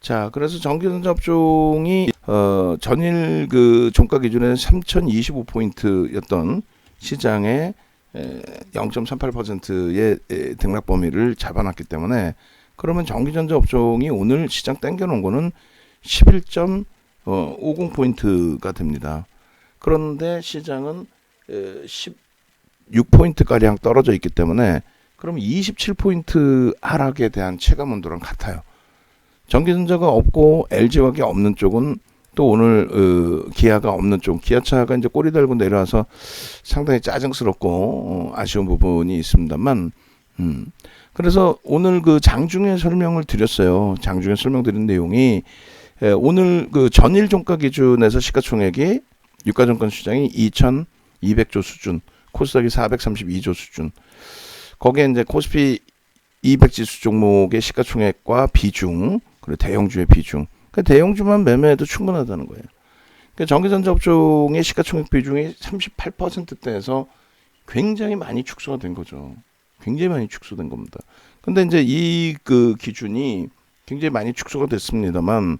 자, 그래서 전기전자 업종이 전일 그 종가 기준에 3,025포인트였던 시장의 0.38%의 등락 범위를 잡아놨기 때문에, 그러면 전기전자 업종이 오늘 시장 땡겨놓은 거는 11.50포인트가 됩니다. 그런데 시장은 16포인트가량 떨어져 있기 때문에, 그러면 27포인트 하락에 대한 체감 온도랑 같아요. 전기전자가 없고 LG화학이 없는 쪽은 또 오늘 기아가 없는 쪽, 기아차가 이제 꼬리 달고 내려와서 상당히 짜증스럽고 아쉬운 부분이 있습니다만, 그래서 오늘 그 장중에 설명을 드렸어요. 장중에 설명드린 내용이 오늘 그 전일 종가 기준에서 시가총액이 유가증권 시장이 2,200조 수준, 코스닥이 432조 수준. 거기에 이제 코스피 200지수 종목의 시가총액과 비중, 그리고 대형주의 비중. 그러니까 대형주만 매매해도 충분하다는 거예요. 그러니까 전기전자 업종의 시가총액 비중이 38%대에서 굉장히 많이 축소가 된 거죠. 굉장히 많이 축소된 겁니다. 근데 이제 이 그 기준이 굉장히 많이 축소가 됐습니다만,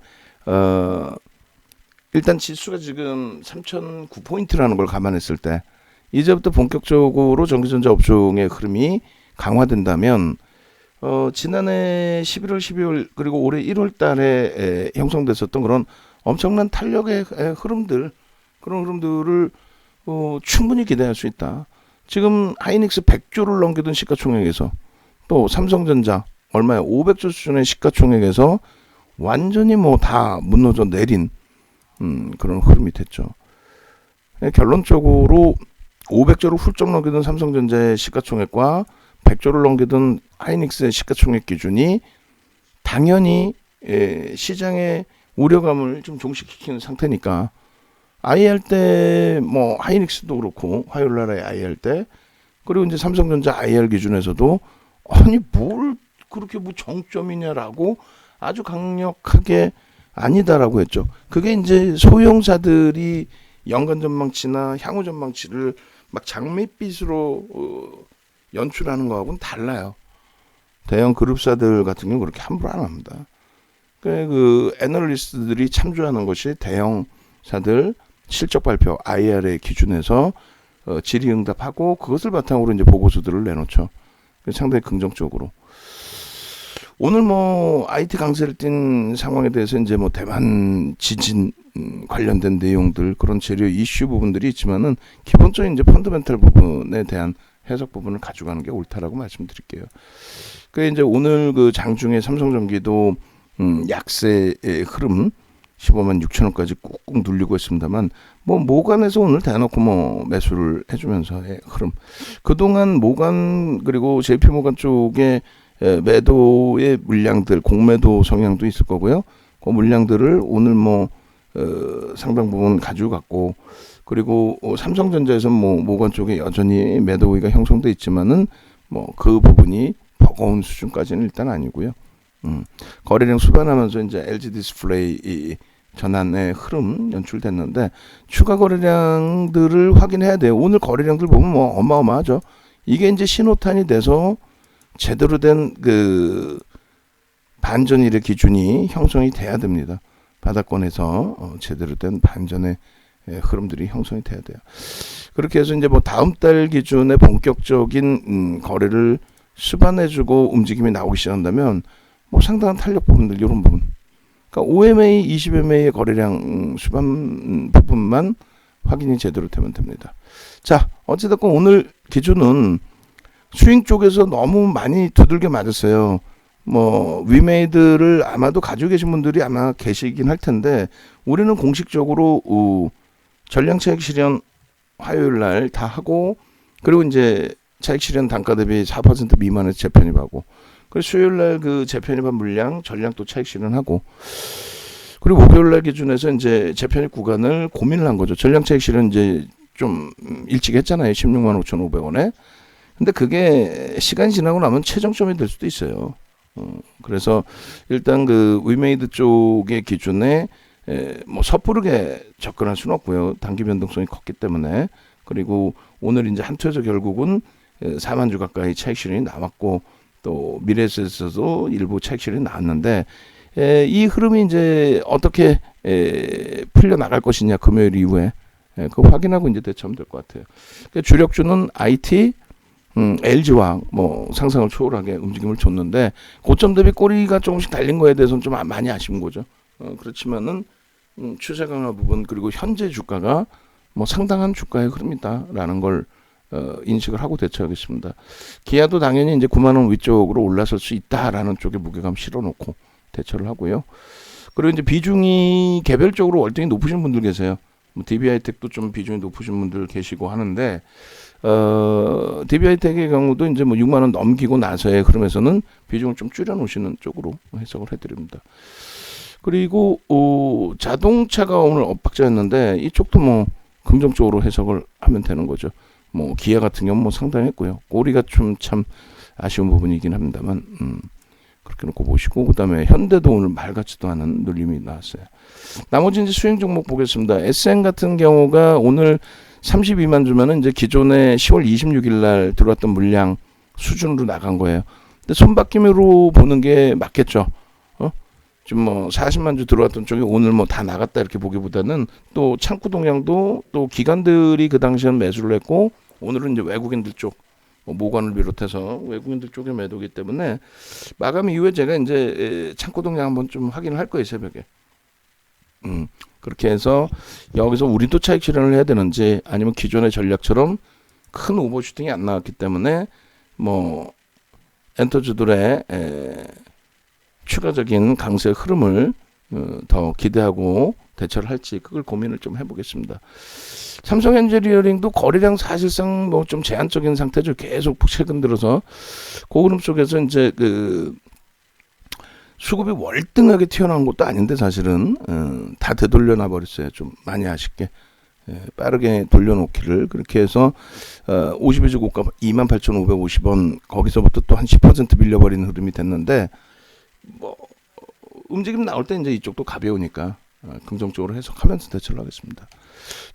일단 지수가 지금 3,009포인트라는 걸 감안했을 때, 이제부터 본격적으로 전기전자 업종의 흐름이 강화된다면, 지난해 11월, 12월 그리고 올해 1월 달에 형성됐었던 그런 엄청난 탄력의 흐름들, 그런 흐름들을 충분히 기대할 수 있다. 지금 하이닉스 100조를 넘기던 시가총액에서, 또 삼성전자 얼마야 500조 수준의 시가총액에서 완전히 뭐 다 무너져 내린 그런 흐름이 됐죠. 결론적으로 500조를 훌쩍 넘기던 삼성전자의 시가총액과 100조를 넘기던 하이닉스의 시가총액 기준이 당연히 시장의 우려감을 좀 종식시키는 상태니까, IR 때 뭐 하이닉스도 그렇고 화요일 날에 IR 때, 그리고 이제 삼성전자 IR 기준에서도 아니 뭘 그렇게 뭐 정점이냐라고 아주 강력하게 아니다라고 했죠. 그게 이제 소형사들이 연간 전망치나 향후 전망치를 막 장밋빛으로 연출하는 거하고는 달라요. 대형 그룹사들 같은 경우는 그렇게 함부로 안 합니다. 그 애널리스트들이 참조하는 것이 대형사들 실적 발표 IR의 기준에서 질의응답하고, 그것을 바탕으로 이제 보고서들을 내놓죠. 상당히 긍정적으로. 오늘 뭐 IT 강세를 띈 상황에 대해서 이제 뭐 대만 지진 관련된 내용들, 그런 재료 이슈 부분들이 있지만은, 기본적인 이제 펀더멘탈 부분에 대한 해석 부분을 가져가는 게 옳다라고 말씀드릴게요. 그 이제 오늘 그 장중에 삼성전기도 약세의 흐름 15만 6천 원까지 꾹꾹 눌리고 있습니다만, 뭐 모간에서 오늘 대놓고 뭐 매수를 해주면서의 흐름. 그동안 모간 그리고 JP 모간 쪽에 매도의 물량들, 공매도 성향도 있을 거고요. 그 물량들을 오늘 뭐 상당 부분 가지고 갔고, 그리고 삼성전자에서 뭐 모관 쪽에 여전히 매도 우위가 형성돼 있지만은 뭐 그 부분이 버거운 수준까지는 일단 아니고요. 거래량 수반하면서 이제 LG 디스플레이 전환의 흐름 연출됐는데, 추가 거래량들을 확인해야 돼요. 오늘 거래량들 보면 뭐 어마어마하죠. 이게 이제 신호탄이 돼서 제대로 된 그 반전일의 기준이 형성이 돼야 됩니다. 바닥권에서 제대로 된 반전의 흐름들이 형성이 돼야 돼요. 그렇게 해서 이제 뭐 다음 달 기준에 본격적인 거래를 수반해주고 움직임이 나오기 시작한다면, 뭐 상당한 탄력 부분들, 이런 부분. 그러니까 OMA, 20MA의 거래량 수반 부분만 확인이 제대로 되면 됩니다. 자, 어찌됐건 오늘 기준은 스윙 쪽에서 너무 많이 두들겨 맞았어요. 뭐 위메이드를 아마도 가지고 계신 분들이 아마 계시긴 할 텐데, 우리는 공식적으로 전량 차익 실현 화요일 날 다 하고, 그리고 이제 차익 실현 단가 대비 4% 미만에서 재편입하고, 그리고 수요일 날 그 재편입한 물량 전량 또 차익 실현하고, 그리고 목요일 날 기준에서 이제 재편입 구간을 고민을 한 거죠. 전량 차익 실현 이제 좀 일찍 했잖아요. 16만 5,500원에. 근데 그게 시간이 지나고 나면 최정점이 될 수도 있어요. 그래서 일단 그 위메이드 쪽의 기준에 뭐 섣부르게 접근할 수는 없고요. 단기 변동성이 컸기 때문에. 그리고 오늘 이제 한투에서 결국은 4만 주 가까이 차익 실현이 나왔고, 또 미래에서도 일부 차익 실현이 나왔는데, 이 흐름이 이제 어떻게 풀려 나갈 것이냐 금요일 이후에 그거 확인하고 이제 대처하면 될 것 같아요. 그러니까 주력주는 IT, LG와 뭐 상상을 초월하게 움직임을 줬는데 고점 대비 꼬리가 조금씩 달린 거에 대해서는 좀 많이 아쉬운 거죠. 그렇지만은 추세 강화 부분 그리고 현재 주가가 뭐 상당한 주가의 흐름이다라는 걸 인식을 하고 대처하겠습니다. 기아도 당연히 이제 9만 원 위쪽으로 올라설 수 있다라는 쪽에 무게감 실어놓고 대처를 하고요. 그리고 이제 비중이 개별적으로 월등히 높으신 분들 계세요. 뭐 DB하이텍도 좀 비중이 높으신 분들 계시고 하는데 DB하이텍의 경우도 이제 뭐 6만 원 넘기고 나서의 흐름에서는 비중을 좀 줄여놓으시는 쪽으로 해석을 해드립니다. 그리고 자동차가 오늘 엇박자였는데 이쪽도 뭐 긍정적으로 해석을 하면 되는 거죠. 뭐 기아 같은 경우 뭐 상당했고요. 꼬리가 좀 참 아쉬운 부분이긴 합니다만 그렇게 놓고 보시고 그다음에 현대도 오늘 말 같지도 않은 눌림이 나왔어요. 나머지 이제 수행 종목 보겠습니다. SN 같은 경우가 오늘 32만 주면은 이제 기존에 10월 26일 날 들어왔던 물량 수준으로 나간 거예요. 근데 손바뀜으로 보는 게 맞겠죠. 지금 뭐 40만 주 들어왔던 쪽이 오늘 뭐 다 나갔다 이렇게 보기보다는 또 창구 동향도 또 기관들이 그 당시에는 매수를 했고 오늘은 이제 외국인들 쪽 모관을 비롯해서 외국인들 쪽에 매도기 때문에 마감 이후에 제가 이제 창구 동향 한번 좀 확인을 할 거예요 새벽에. 그렇게 해서 여기서 우리도 차익 실현을 해야 되는지 아니면 기존의 전략처럼 큰 오버슈팅이 안 나왔기 때문에 뭐 엔터주들의 추가적인 강세 흐름을 더 기대하고 대처를 할지 그걸 고민을 좀 해보겠습니다. 삼성엔지니어링도 거래량 사실상 뭐 좀 제한적인 상태죠. 계속 최근 들어서 고흐름 속에서 이제 그 수급이 월등하게 튀어나온 것도 아닌데 사실은 다 되돌려놔 버렸어요. 좀 많이 아쉽게 빠르게 돌려놓기를 그렇게 해서 52주 고가 28,550원 거기서부터 또 한 10% 밀려버리는 흐름이 됐는데 뭐 움직임 나올 때 이제 이쪽도 가벼우니까 긍정적으로 해석하면서 대처를 하겠습니다.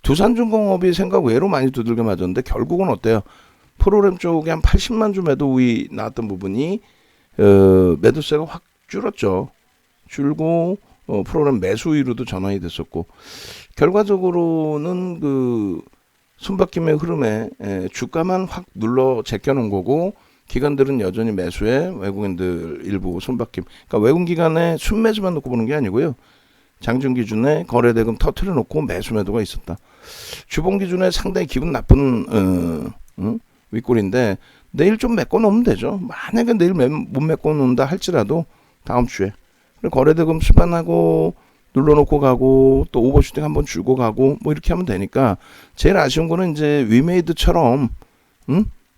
두산중공업이 생각 외로 많이 두들겨 맞았는데 결국은 어때요? 프로그램 쪽에 한 80만 주 매도 우위 나왔던 부분이 매도세가 확 줄었죠. 줄고 프로그램 매수 우위로도 전환이 됐었고 결과적으로는 그 손바뀜의 흐름에 주가만 확 눌러 제껴놓은 거고 기관들은 여전히 매수에 외국인들 일부 손바뀜. 그러니까 외국 기관의 순매수만 놓고 보는 게 아니고요. 장중 기준에 거래 대금 터트려 놓고 매수 매도가 있었다. 주봉 기준에 상당히 기분 나쁜 윗골인데 내일 좀 메꿔 놓으면 되죠. 만약에 내일 못 메꿔 놓는다 할지라도 다음 주에 거래 대금 수반하고 눌러놓고 가고 또 오버슈팅 한번 주고 가고 뭐 이렇게 하면 되니까 제일 아쉬운 거는 이제 위메이드처럼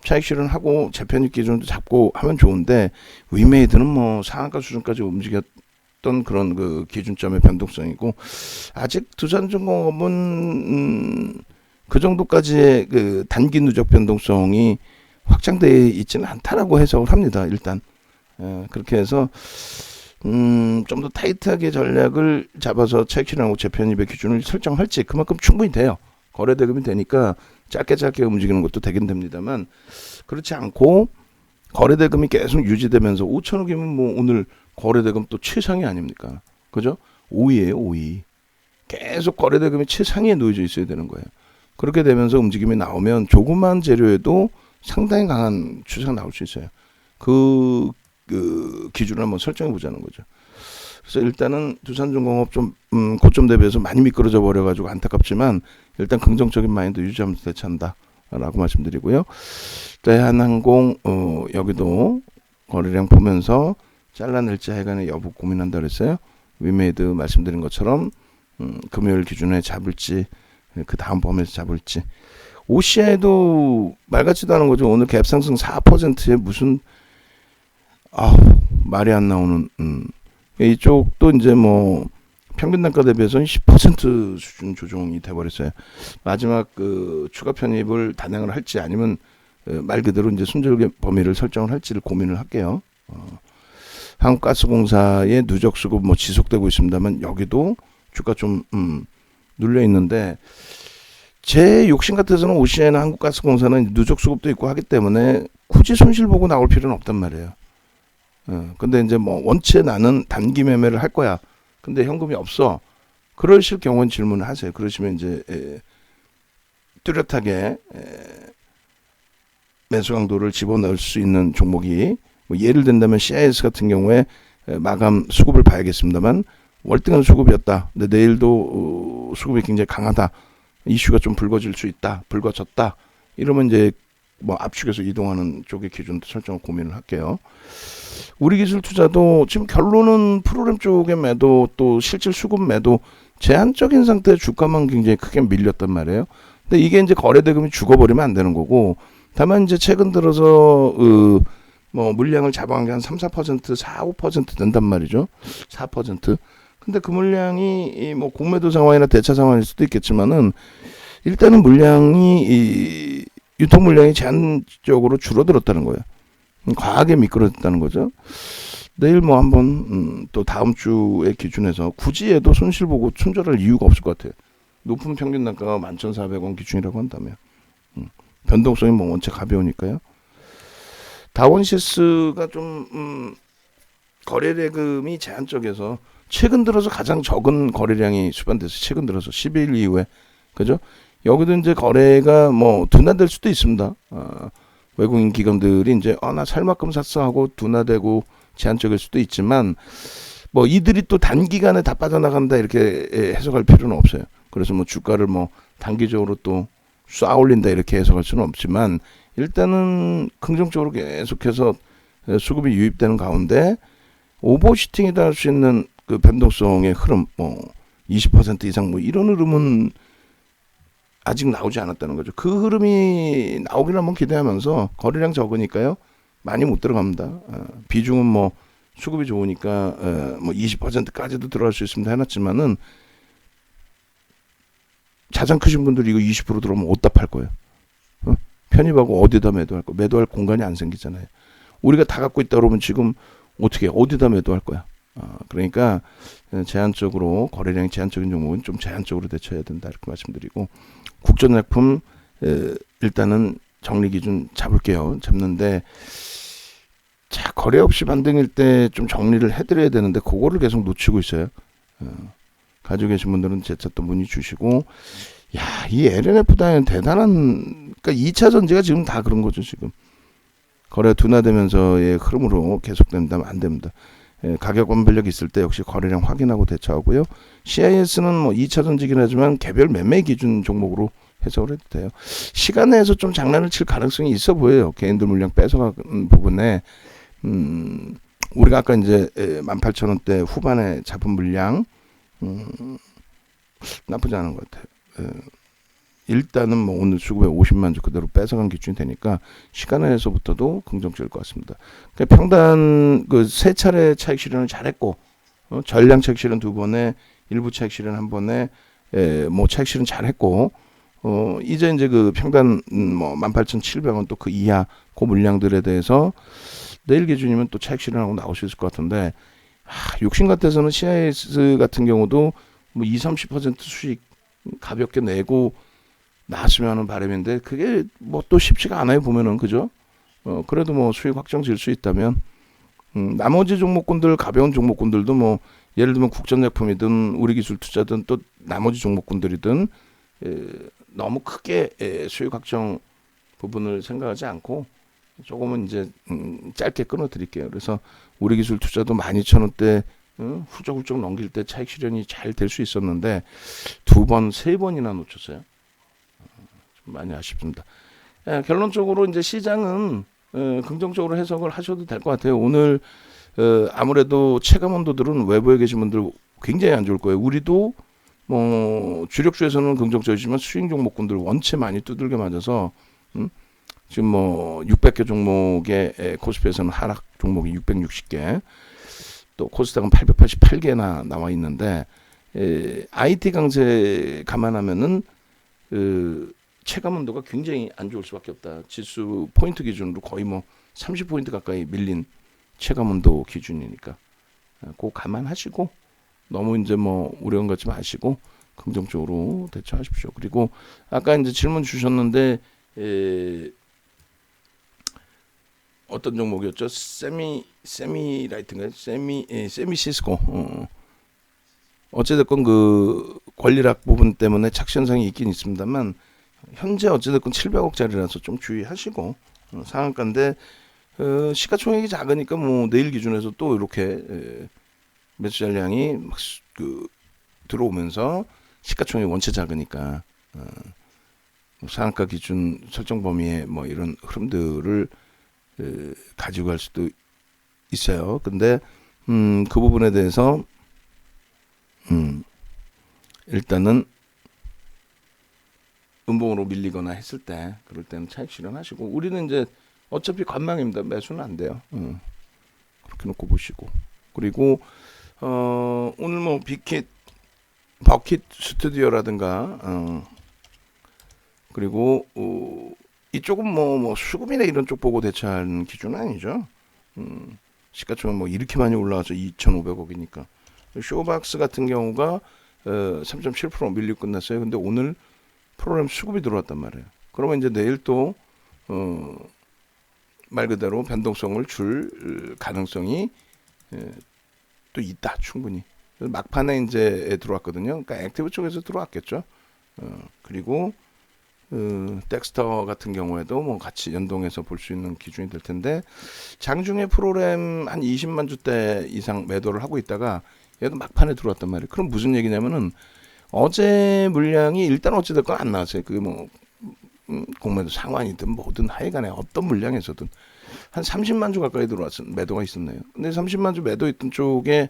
차익 실현하고 재편입 기준도 잡고 하면 좋은데 위메이드는 뭐 상한가 수준까지 움직였던 그런 그 기준점의 변동성이고 아직 두산중공업은 그 정도까지의 그 단기 누적 변동성이 확장되어 있지는 않다라고 해석을 합니다. 일단 그렇게 해서 좀 더 타이트하게 전략을 잡아서 차익 실현하고 재편입의 기준을 설정할지 그만큼 충분히 돼요. 거래 대금이 되니까 짧게 움직이는 것도 되긴 됩니다만 그렇지 않고 거래대금이 계속 유지되면서 5천억이면 뭐 오늘 거래대금 또 최상위 아닙니까? 그죠? 5위예요 5위. 계속 거래대금이 최상위에 놓여져 있어야 되는 거예요. 그렇게 되면서 움직임이 나오면 조그만 재료에도 상당히 강한 추세가 나올 수 있어요. 그 기준을 한번 설정해 보자는 거죠. 그래서 일단은 두산중공업 좀 고점 대비해서 많이 미끄러져 버려가지고 안타깝지만 일단 긍정적인 마인드 유지하면서 대처한다라고 말씀드리고요. 대한항공 여기도 거래량 보면서 잘라낼지 하여간에 여부 고민한다 그랬어요. 위메이드 말씀드린 것처럼 금요일 기준에 잡을지 그 다음 범위에서 잡을지 OCI도 말 같지도 않은 거죠. 오늘 갭 상승 4%에 무슨 말이 안 나오는 이쪽도 이제 뭐 평균 단가 대비해서는 10% 수준 조정이 돼버렸어요. 마지막 그 추가 편입을 단행을 할지 아니면 말 그대로 이제 순절개 범위를 설정을 할지를 고민을 할게요. 한국가스공사의 누적 수급 뭐 지속되고 있습니다만 여기도 주가 좀 눌려 있는데 제 욕심 같아서는 OCI나 한국가스공사는 누적 수급도 있고 하기 때문에 굳이 손실 보고 나올 필요는 없단 말이에요. 근데 이제 뭐 원체 나는 단기 매매를 할 거야. 근데 현금이 없어. 그러실 경우는 질문을 하세요. 그러시면 이제 뚜렷하게 매수 강도를 집어넣을 수 있는 종목이 뭐 예를 든다면 CIS 같은 경우에 마감 수급을 봐야겠습니다만 월등한 수급이었다. 근데 내일도 수급이 굉장히 강하다. 이슈가 좀 불거질 수 있다. 불거졌다. 이러면 이제 뭐 압축해서 이동하는 쪽의 기준도 설정을 고민을 할게요. 우리 기술 투자도 지금 결론은 프로그램 쪽의 매도 또 실질 수급 매도 제한적인 상태에 주가만 굉장히 크게 밀렸단 말이에요. 근데 이게 이제 거래 대금이 죽어버리면 안 되는 거고 다만 이제 최근 들어서 뭐 물량을 잡아간 게 한 3, 4%, 4, 5% 된단 말이죠. 4%. 근데 그 물량이 뭐 공매도 상황이나 대차 상황일 수도 있겠지만은 일단은 물량이 유통 물량이 제한적으로 줄어들었다는 거예요. 과하게 미끄러졌다는 거죠. 내일 뭐 한번 또 다음 주의 기준에서 굳이 해도 손실 보고 손절할 이유가 없을 것 같아요. 높은 평균 단가가 11,400원 기준이라고 한다면 변동성이 뭐 원체 가벼우니까요. 다원시스가 좀 거래 대금이 제한적에서 최근 들어서 가장 적은 거래량이 수반돼서 최근 들어서 12일 이후에 그죠? 여기도 이제 거래가 뭐 둔화될 수도 있습니다. 외국인 기관들이 이제 나 살 만큼 샀어 하고 둔화되고 제한적일 수도 있지만 뭐 이들이 또 단기간에 다 빠져나간다 이렇게 해석할 필요는 없어요. 그래서 뭐 주가를 뭐 단기적으로 또 쏴 올린다 이렇게 해석할 수는 없지만 일단은 긍정적으로 계속해서 수급이 유입되는 가운데 오버슈팅이다 할 수 있는 그 변동성의 흐름 뭐 20% 이상 뭐 이런 흐름은 아직 나오지 않았다는 거죠. 그 흐름이 나오기를 한번 기대하면서 거래량 적으니까요. 많이 못 들어갑니다. 비중은 뭐 수급이 좋으니까 뭐 20%까지도 들어갈 수 있습니다 해놨지만은 자산 크신 분들이 이거 20% 들어오면 어디다 팔 거예요. 편입하고 어디다 매도할 거? 매도할 공간이 안 생기잖아요. 우리가 다 갖고 있다 그러면 지금 어떻게 어디다 매도할 거야? 그러니까 제한적으로 거래량이 제한적인 종목은 좀 제한적으로 대처해야 된다 이렇게 말씀드리고 국전약품 일단은 정리 기준 잡을게요. 잡는데 자 거래 없이 반등일 때 좀 정리를 해드려야 되는데 그거를 계속 놓치고 있어요. 가지고 계신 분들은 재차 또 문의 주시고 이 LNF다는 대단한 그러니까 2차 전지가 지금 다 그런 거죠. 지금 거래가 둔화되면서의 흐름으로 계속된다면 안 됩니다. 가격 완별력이 있을 때 역시 거래량 확인하고 대처하고요. CIS는 뭐 2차 전지긴 하지만 개별 매매 기준 종목으로 해석을 해도 돼요. 시간내에서 좀 장난을 칠 가능성이 있어 보여요. 개인들 물량 뺏어가는 부분에 우리가 아까 이제 18,000원대 후반에 잡은 물량 나쁘지 않은 것 같아요. 일단은 뭐 오늘 수급에 50만 주 그대로 뺏어간 기준이 되니까 시간에서부터도 긍정적일 것 같습니다. 그러니까 평단 그 세 차례 차익 실현을 잘했고 전량 차익 실현 2번에 일부 차익 실현 1번에 뭐 차익 실현 잘했고 이제 그 평단 뭐 18,700원 또 그 이하 그 물량들에 대해서 내일 기준이면 또 차익 실현하고 나올 수 있을 것 같은데 욕심 같아서는 CIS 같은 경우도 뭐 20-30% 수익 가볍게 내고 나왔으면 하는 바람인데 그게 뭐 또 쉽지가 않아요 보면은 그죠? 그래도 뭐 수익 확정 질 수 있다면 나머지 종목군들 가벼운 종목군들도 뭐 예를 들면 국전약품이든 우리기술투자든 또 나머지 종목군들이든 너무 크게 수익 확정 부분을 생각하지 않고 조금은 이제 짧게 끊어드릴게요. 그래서 우리기술투자도 12,000원대 훌쩍훌쩍 넘길 때 차익 실현이 잘 될 수 있었는데 2번, 3번이나 놓쳤어요. 좀 많이 아쉽습니다. 결론적으로 이제 시장은 긍정적으로 해석을 하셔도 될 것 같아요. 오늘 아무래도 체감온도들은 외부에 계신 분들 굉장히 안 좋을 거예요. 우리도 뭐 주력주에서는 긍정적이지만 수익 종목군들 원체 많이 두들겨 맞아서 지금 뭐 600개 종목의 코스피에서는 하락 종목이 660개 또 코스닥은 888개나 나와 있는데 IT 강세 감안하면은 체감 온도가 굉장히 안 좋을 수밖에 없다. 지수 포인트 기준으로 거의 뭐 30포인트 가까이 밀린 체감 온도 기준이니까 그거 감안하시고 너무 이제 뭐 우려는 갖지 마시고 긍정적으로 대처하십시오. 그리고 아까 이제 질문 주셨는데 어떤 종목이었죠? 세미라이트인가요? 세미 시스코. 어찌됐건 그 권리락 부분 때문에 착시 현상이 있긴 있습니다만 현재 어찌됐건 700억짜리라서 좀 주의하시고 상한가인데 시가총액이 작으니까 뭐 내일 기준에서 또 이렇게 매수 잔량이 막 들어오면서 시가총액이 원체 작으니까 상한가 기준 설정 범위에 뭐 이런 흐름들을 가지고 갈 수도 있어요. 근데 그 부분에 대해서 일단은 음봉으로 밀리거나 했을 때 그럴 때는 차익 실현하시고 우리는 이제 어차피 관망입니다. 매수는 안 돼요. 그렇게 놓고 보시고 그리고 오늘 뭐 빅킷 버킷 스튜디오라든가 그리고 이쪽은 뭐 수급이나 이런 쪽 보고 대처하는 기준은 아니죠. 시가총액 뭐 이렇게 많이 올라와서 2,500억이니까 쇼박스 같은 경우가 3.7% 밀리고 끝났어요. 근데 오늘 프로그램 수급이 들어왔단 말이에요. 그러면 이제 내일 또 말 그대로 변동성을 줄 가능성이 또 있다 충분히. 막판에 이제 들어왔거든요. 그러니까 액티브 쪽에서 들어왔겠죠. 그리고 덱스터 같은 경우에도 뭐 같이 연동해서 볼 수 있는 기준이 될 텐데 장중에 프로그램 한 20만 주대 이상 매도를 하고 있다가 얘도 막판에 들어왔단 말이에요. 그럼 무슨 얘기냐면은 어제 물량이 일단 어찌됐건 안 나왔어요. 그게 뭐 공매도 상환이든 뭐든 하여간에 어떤 물량에서든 한 30만 주 가까이 들어왔은 매도가 있었네요. 근데 30만 주 매도 있던 쪽에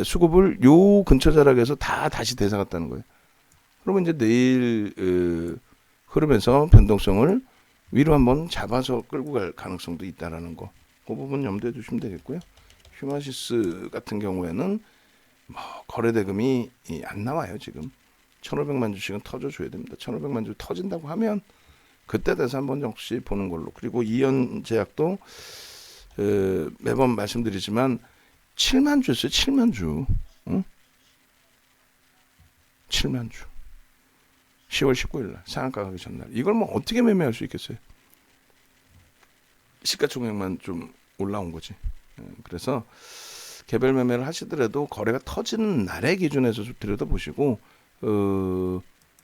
수급을 요 근처 자락에서 다 다시 되살았다는 거예요. 그러면 이제 내일 흐름에서 변동성을 위로 한번 잡아서 끌고 갈 가능성도 있다라는 거. 그 부분 염두에 두시면 되겠고요. 휴마시스 같은 경우에는 뭐 거래 대금이 안 나와요 지금. 1,500만 주씩은 터져줘야 됩니다. 1,500만 주 터진다고 하면 그때 돼서 한번 정식 보는 걸로. 그리고 이연제약도 매번 말씀드리지만 7만 주였어요. 7만 주. 응? 7만 주. 10월 19일 날 상한가 가기 전날. 이걸 뭐 어떻게 매매할 수 있겠어요? 시가총액만 좀 올라온 거지. 그래서 개별 매매를 하시더라도 거래가 터지는 날의 기준에서 좀 들여다보시고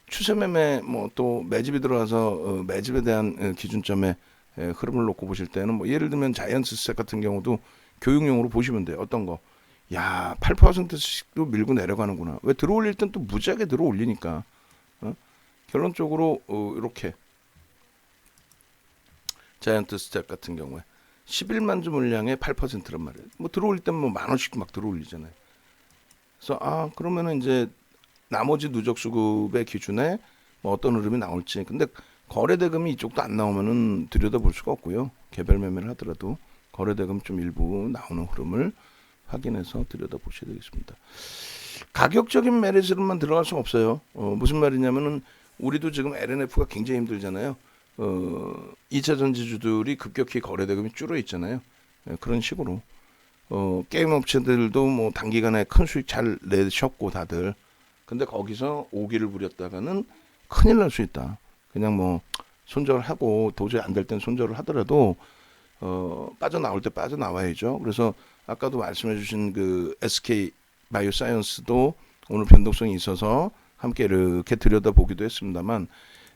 추세 매매 뭐 또 매집이 들어와서 매집에 대한 기준점에 흐름을 놓고 보실 때는 뭐 예를 들면 자이언츠스택 같은 경우도 교육용으로 보시면 돼요. 어떤 거? 야, 8%씩도 밀고 내려가는구나. 왜 들어올릴 땐 또 무지하게 들어올리니까. 결론적으로 이렇게 자이언트 스택 같은 경우에 11만 주 물량의 8%란 말이에요. 뭐 들어올릴 땐 뭐 만 원씩 막 들어올리잖아요. 그래서 그러면은 이제 나머지 누적 수급의 기준에 뭐 어떤 흐름이 나올지. 근데 거래 대금이 이쪽도 안 나오면은 들여다볼 수가 없고요. 개별 매매를 하더라도 거래 대금 좀 일부 나오는 흐름을 확인해서 들여다보셔야 되겠습니다. 가격적인 메리트로만 들어갈 수가 없어요. 무슨 말이냐면은 우리도 지금 LNF가 굉장히 힘들잖아요. 2차 전지주들이 급격히 거래 대금이 줄어 있잖아요. 그런 식으로 게임 업체들도 뭐 단기간에 큰 수익 잘 내셨고 다들. 근데 거기서 오기를 부렸다가는 큰일 날 수 있다. 그냥 뭐 손절하고 도저히 안 될 땐 손절을 하더라도 빠져나올 때 빠져나와야죠. 그래서 아까도 말씀해주신 그 SK 바이오사이언스도 오늘 변동성이 있어서 함께 이렇게 들여다보기도 했습니다만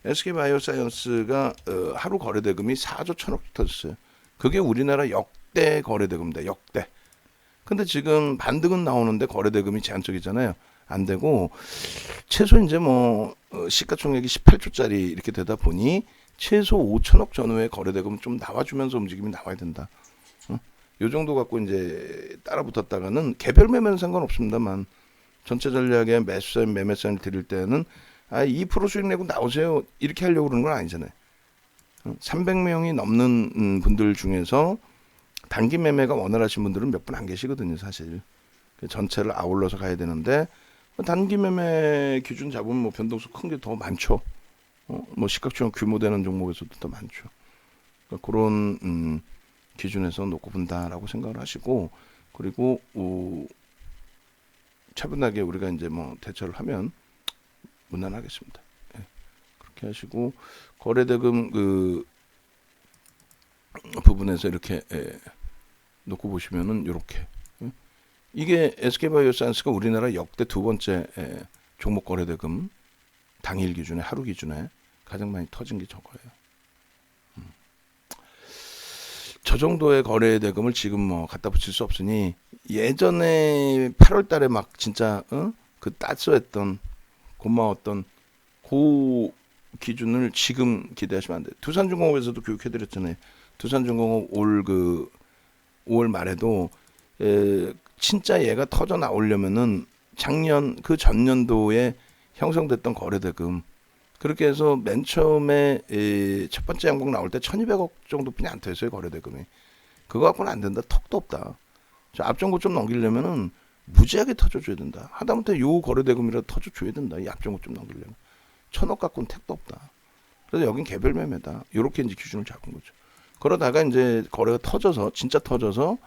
SK 바이오사이언스가 하루 거래 대금이 4조 1천억 터졌어요. 그게 우리나라 역대 거래 대금입니다. 역대. 근데 지금 반등은 나오는데 거래 대금이 제한적이잖아요. 안 되고 최소 이제 뭐 시가총액이 18조짜리 이렇게 되다 보니 최소 5천억 전후의 거래 대금 좀 나와주면서 움직임이 나와야 된다. 요 정도 갖고 이제 따라 붙었다가는 개별 매매는 상관없습니다만 전체 전략에 매수사인 매매사인을 드릴 때는 2% 수익 내고 나오세요 이렇게 하려고 그러는 건 아니잖아요. 300명이 넘는 분들 중에서 단기 매매가 원활하신 분들은 몇 분 안 계시거든요 사실. 전체를 아울러서 가야 되는데 단기 매매 기준 잡으면 뭐 변동수 큰 게 더 많죠. 뭐 시가총액 규모 되는 종목에서도 더 많죠. 그러니까 그런 기준에서 놓고 본다라고 생각을 하시고 그리고 차분하게 우리가 이제 뭐 대처를 하면 무난하겠습니다. 그렇게 하시고 거래대금 부분에서 이렇게 놓고 보시면은 이렇게 이게 SK바이오사이언스가 우리나라 역대 두 번째 종목 거래대금 당일 기준에 하루 기준에 가장 많이 터진 게 저거예요. 저 정도의 거래대금을 지금 뭐 갖다 붙일 수 없으니 예전에 8월달에 막 진짜 그 따스했던 고마웠던 그 기준을 지금 기대하시면 안 돼요. 두산중공업에서도 교육해드렸잖아요. 두산중공업 올 5월 말에도 진짜 얘가 터져 나오려면은 작년 그 전년도에 형성됐던 거래대금 그렇게 해서 맨 처음에 첫 번째 양봉 나올 때 1200억 정도뿐이 안 터졌어요. 거래대금이. 그거 갖고는 안 된다. 턱도 없다. 저 앞전고 좀 넘기려면은 무지하게 터져줘야 된다. 하다못해 요 거래대금이라도 터져줘야 된다. 이 앞전고 좀 넘기려면. 1000억 갖고는 택도 없다. 그래서 여긴 개별 매매다. 이렇게 이제 기준을 잡은 거죠. 그러다가 이제 거래가 터져서 진짜 터져서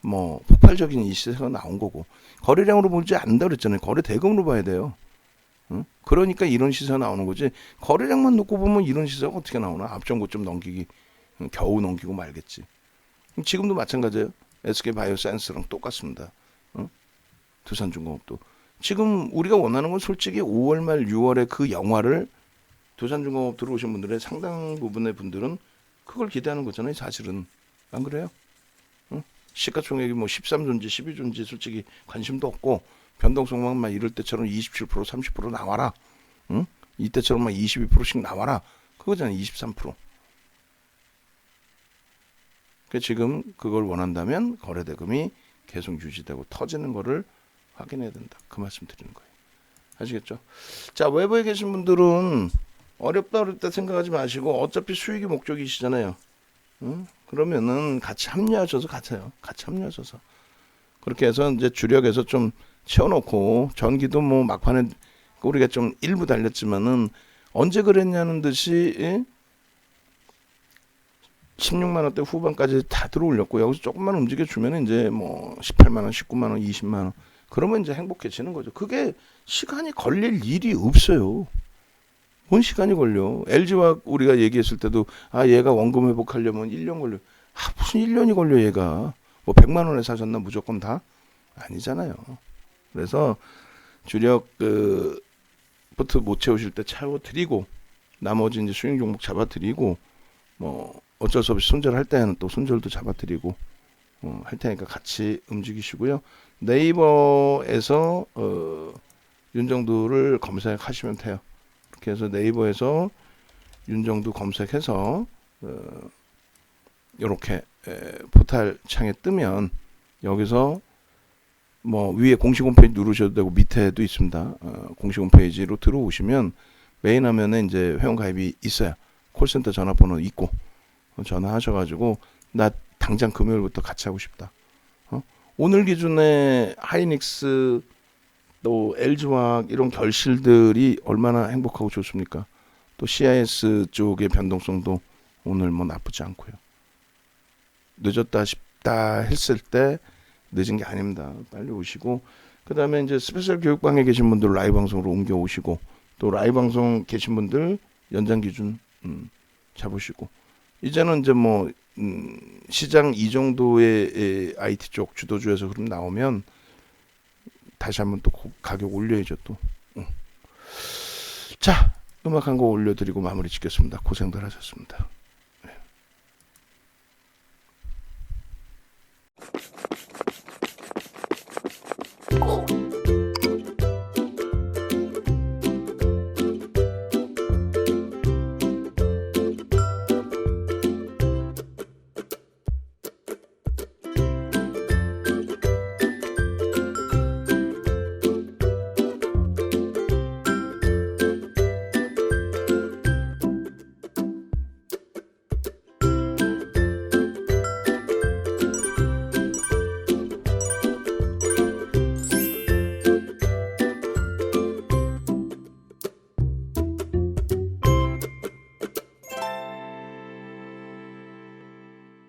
뭐 폭발적인 이 시세가 나온 거고 거래량으로 보지 않는다 그랬잖아요. 거래 대금으로 봐야 돼요. 응? 그러니까 이런 시세가 나오는 거지. 거래량만 놓고 보면 이런 시세가 어떻게 나오나? 앞전고 좀 넘기기 겨우 넘기고 말겠지. 지금도 마찬가지예요. SK바이오사이언스랑 똑같습니다. 응? 두산중공업도 지금 우리가 원하는 건 솔직히 5월 말 6월에 그 영화를 두산중공업 들어오신 분들의 상당 부분의 분들은 그걸 기대하는 거잖아요. 사실은 안 그래요? 응? 시가총액이 뭐 13조인지 12조인지 솔직히 관심도 없고 변동성만 이럴 때처럼 27% 30% 나와라. 응? 이때처럼 막 22%씩 나와라. 그거잖아요. 23%. 그러니까 지금 그걸 원한다면 거래대금이 계속 유지되고 터지는 거를 확인해야 된다. 그 말씀 드리는 거예요. 아시겠죠? 자, 외부에 계신 분들은 어렵다 생각하지 마시고 어차피 수익이 목적이시잖아요. 응? 그러면은 같이 합류하셔서 가세요. 같이 합류하셔서. 그렇게 해서 이제 주력에서 좀 채워놓고 전기도 뭐 막판에 우리가 좀 일부 달렸지만은 언제 그랬냐는 듯이 16만 원대 후반까지 다 들어올렸고 여기서 조금만 움직여주면 이제 뭐 18만 원, 19만 원, 20만 원 그러면 이제 행복해지는 거죠. 그게 시간이 걸릴 일이 없어요. 뭔 시간이 걸려? LG와 우리가 얘기했을 때도 얘가 원금 회복하려면 1년 걸려. 무슨 1년이 걸려 얘가. 뭐 100만 원에 사셨나 무조건 다? 아니잖아요. 그래서 주력 부터 못 채우실 때 채워드리고 나머지 이제 수익 종목 잡아드리고 뭐 어쩔 수 없이 손절할 때는 또 손절도 잡아드리고 할 테니까 같이 움직이시고요. 네이버에서 윤정두를 검색하시면 돼요. 그렇게 해서 네이버에서 윤정두 검색해서 이렇게 포탈 창에 뜨면 여기서 뭐 위에 공식 홈페이지 누르셔도 되고 밑에도 있습니다. 공식 홈페이지로 들어오시면 메인 화면에 이제 회원 가입이 있어요. 콜센터 전화번호 있고 전화하셔가지고 나 당장 금요일부터 같이 하고 싶다. 오늘 기준에 하이닉스 또 LG화학 이런 결실들이 얼마나 행복하고 좋습니까? 또 CIS 쪽의 변동성도 오늘 뭐 나쁘지 않고요. 늦었다 싶다 했을 때 늦은 게 아닙니다. 빨리 오시고 그 다음에 이제 스페셜 교육방에 계신 분들 라이브 방송으로 옮겨 오시고 또 라이브 방송 계신 분들 연장 기준 잡으시고 이제는 이제 뭐 시장 이 정도의 IT 쪽 주도주에서 그럼 나오면 다시 한번 또 가격 올려야죠 또. 자, 음악 한 곡 올려드리고 마무리 짓겠습니다. 고생들 하셨습니다.